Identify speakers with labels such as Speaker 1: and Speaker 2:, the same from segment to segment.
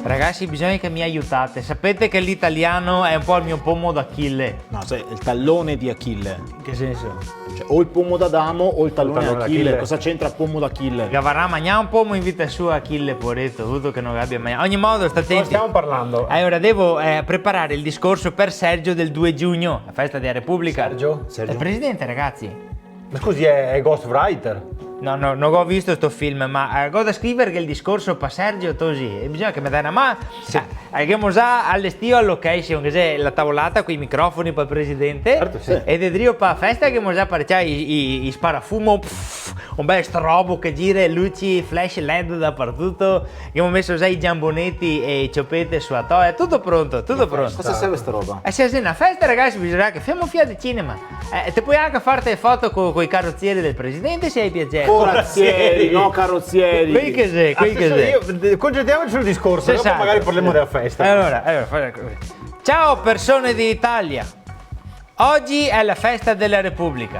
Speaker 1: Ragazzi, bisogna che mi aiutate. Sapete che l'italiano è un po' il mio pomo d'Achille.
Speaker 2: No, sai, il tallone di Achille.
Speaker 1: In che senso?
Speaker 2: Cioè, o il pomo d'Adamo o il tallone
Speaker 3: tallone
Speaker 2: d'Achille.
Speaker 3: d'Achille.
Speaker 2: Cosa c'entra pomo d'Achille?
Speaker 1: Gavarà mangiare un pomo in vita sua Achille, poveretto, tutto che non abbia mai. Ogni modo, sta
Speaker 3: Cosa
Speaker 1: attenti.
Speaker 3: stiamo parlando?
Speaker 1: Ora devo preparare il discorso per Sergio del 2 giugno, la festa della Repubblica.
Speaker 3: Sergio?
Speaker 1: È il presidente, ragazzi.
Speaker 3: Ma scusi, è Ghostwriter?
Speaker 1: No, non ho visto sto film, ma ho da scrivere che il discorso per Sergio così. E bisogna che mi dai una mano. Abbiamo già allestito la location, che c'è la tavolata con i microfoni per il presidente.
Speaker 3: Certo, sì.
Speaker 1: E dedrio per la festa che abbiamo già parecchia i sparafumo, un bel strobo che gira, luci, flash LED dappertutto. Abbiamo messo già i giambonetti e i ciopette su toia. Tutto pronto, tutto pronto.
Speaker 2: Cosa serve sta roba?
Speaker 1: E se è una festa, ragazzi, bisogna che facciamo fiat di cinema. Te puoi anche farti le foto con i carrozzieri del presidente se hai piacere.
Speaker 2: Corazzieri, no carrozzieri.
Speaker 1: Qui che sei, qui che sei.
Speaker 3: Concentriamoci sul discorso, dopo
Speaker 1: Esatto.
Speaker 3: magari parliamo della festa.
Speaker 1: Allora, fai così. Ciao persone d'Italia. Oggi è la festa della Repubblica.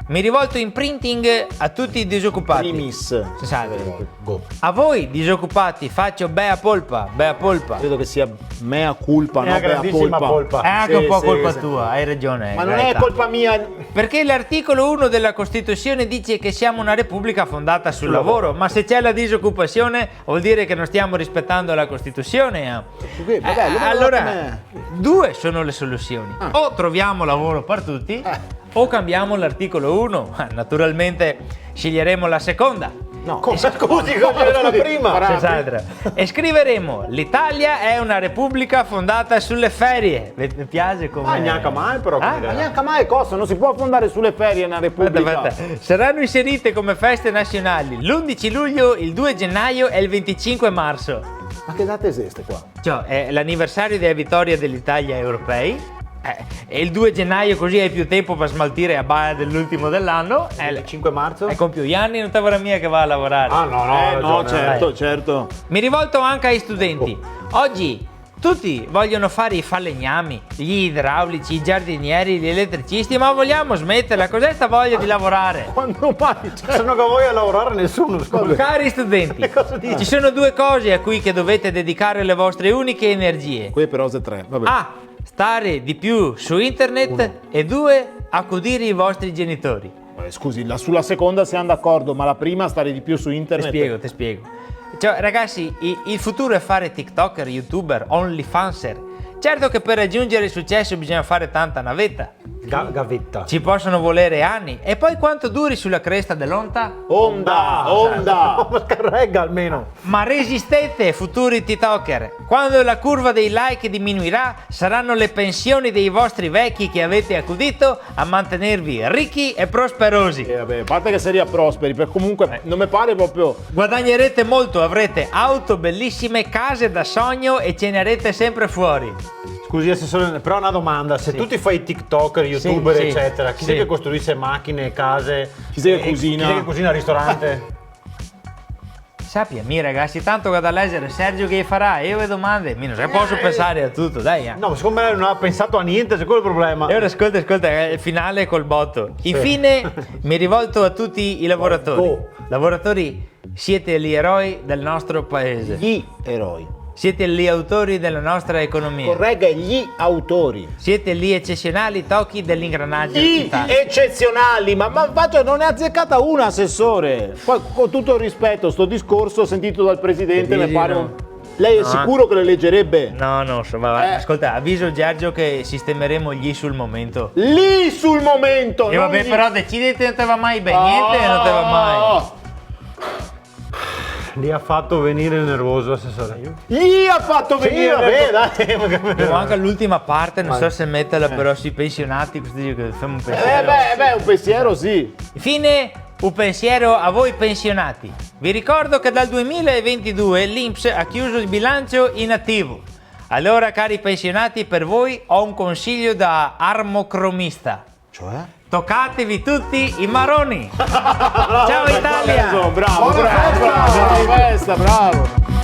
Speaker 1: Mi rivolto in printing a tutti i disoccupati.
Speaker 2: Primis.
Speaker 1: Esatto.
Speaker 3: Go.
Speaker 1: A voi disoccupati faccio bea polpa, bea polpa.
Speaker 2: Credo che sia mea culpa,
Speaker 3: È
Speaker 2: no
Speaker 3: una
Speaker 2: bea
Speaker 3: grandissima colpa.
Speaker 1: È anche
Speaker 2: Sì,
Speaker 1: un po'
Speaker 2: sì,
Speaker 1: colpa
Speaker 2: sì.
Speaker 1: tua, hai ragione.
Speaker 2: Ma
Speaker 1: in
Speaker 2: non è
Speaker 1: realtà.
Speaker 2: colpa mia.
Speaker 1: Perché l'articolo 1 della Costituzione dice che siamo una repubblica fondata sul lavoro, ma se c'è la disoccupazione vuol dire che non stiamo rispettando la Costituzione.
Speaker 2: Vabbè,
Speaker 1: Allora, due sono le soluzioni. O troviamo lavoro per tutti, o cambiamo l'articolo 1. Naturalmente sceglieremo la seconda.
Speaker 2: No,
Speaker 3: Scusi, cosa era la prima?
Speaker 1: Senz'altro. E scriveremo: l'Italia è una repubblica fondata sulle ferie. Mi piace come.
Speaker 3: Ma neanche mai però.
Speaker 1: Ah?
Speaker 3: come idea.
Speaker 2: Ma neanche mai cosa, non si può fondare sulle ferie una repubblica.
Speaker 1: Aspetta. Saranno inserite come feste nazionali l'11 luglio, il 2 gennaio e il 25 marzo.
Speaker 2: Ma che date esiste qua?
Speaker 1: Cioè, è l'anniversario della vittoria dell'Italia ai europei. E il 2 gennaio così hai più tempo per smaltire a baia dell'ultimo dell'anno.
Speaker 3: Il 5 marzo?
Speaker 1: E con più anni non te vorrà mia che va a lavorare.
Speaker 3: Ah no, no,
Speaker 2: no,
Speaker 3: ragione.
Speaker 2: certo, certo.
Speaker 1: Mi rivolto anche ai studenti. Oggi tutti vogliono fare i falegnami, gli idraulici, i giardinieri, gli elettricisti, ma vogliamo smetterla. Cos'è sta voglia di lavorare?
Speaker 2: Quando mai?
Speaker 3: Se non che voglio lavorare nessuno, scusa.
Speaker 1: Cari studenti,
Speaker 3: Cosa dici?
Speaker 1: ci sono due cose a cui che dovete dedicare le vostre uniche energie.
Speaker 2: Qui per Rose 3, vabbè.
Speaker 1: A. Stare di più su internet e 2. Accudire i vostri genitori.
Speaker 2: Scusi, sulla seconda siamo d'accordo, ma la prima stare di più su
Speaker 1: Ti
Speaker 2: internet.
Speaker 1: spiego. Cioè, ragazzi, il futuro è fare TikToker, YouTuber, OnlyFanser. Certo che per raggiungere il successo bisogna fare tanta navetta.
Speaker 3: Gavetta.
Speaker 1: Ci possono volere anni. E poi quanto duri sulla cresta dell'onda?
Speaker 2: Onda!
Speaker 3: Ma carrega almeno.
Speaker 1: Ma resistete, futuri TikToker. Quando la curva dei like diminuirà, saranno le pensioni dei vostri vecchi che avete accudito a mantenervi ricchi e prosperosi.
Speaker 2: Vabbè, a parte che seria prosperi, per comunque non mi pare proprio.
Speaker 1: Guadagnerete molto, avrete auto bellissime, case da sogno e cenerete sempre fuori.
Speaker 3: Scusi assessore, però una domanda, se tu ti fai TikToker, YouTuber
Speaker 1: sì,
Speaker 3: eccetera, chi
Speaker 1: sì.
Speaker 3: è che costruisce macchine, case?
Speaker 2: Chi sei che
Speaker 3: e-
Speaker 2: cucina?
Speaker 3: Chi è che cucina al ristorante?
Speaker 1: Sappia, ragazzi, tanto che da leggere Sergio che farà, io le domande, non posso pensare a tutto, dai.
Speaker 3: No, ma secondo me non ha pensato a niente, c'è quello il problema.
Speaker 1: E ora ascolta, il finale col botto. Infine mi rivolto a tutti i lavoratori.
Speaker 3: Go.
Speaker 1: Lavoratori, siete gli eroi del nostro paese.
Speaker 2: Gli eroi.
Speaker 1: Siete gli autori della nostra economia.
Speaker 2: Corregga gli autori.
Speaker 1: Siete gli eccezionali tocchi dell'ingranaggio
Speaker 2: Gli
Speaker 1: Italia.
Speaker 2: eccezionali, ma faccio, non ne ha azzeccata una, assessore. Poi, con tutto il rispetto, sto discorso sentito dal presidente mi
Speaker 1: Dici
Speaker 2: pare
Speaker 1: no?
Speaker 2: un. Lei è sicuro che lo leggerebbe?
Speaker 1: No, insomma, ascolta, avviso Giorgio che sistemeremo gli sul momento.
Speaker 2: Lì sul momento!
Speaker 1: E
Speaker 2: non
Speaker 1: vabbè,
Speaker 2: gli-
Speaker 1: però decidete, non te va mai bene, niente non te va mai.
Speaker 3: Li ha fatto venire nervoso assessore.
Speaker 2: Gli ha fatto
Speaker 3: Sì,
Speaker 2: venire.
Speaker 3: vabbè, dai.
Speaker 1: Devo anche l'ultima parte, non so se metterla però sui pensionati, così che facciamo un pensiero.
Speaker 2: Un pensiero sì.
Speaker 1: Infine, un pensiero a voi pensionati. Vi ricordo che dal 2022 l'INPS ha chiuso il bilancio inattivo. Allora, cari pensionati, per voi ho un consiglio da armocromista.
Speaker 2: Cioè?
Speaker 1: Toccatevi tutti i marroni. Ciao Italia!
Speaker 2: Bravo, buona festa, bravo.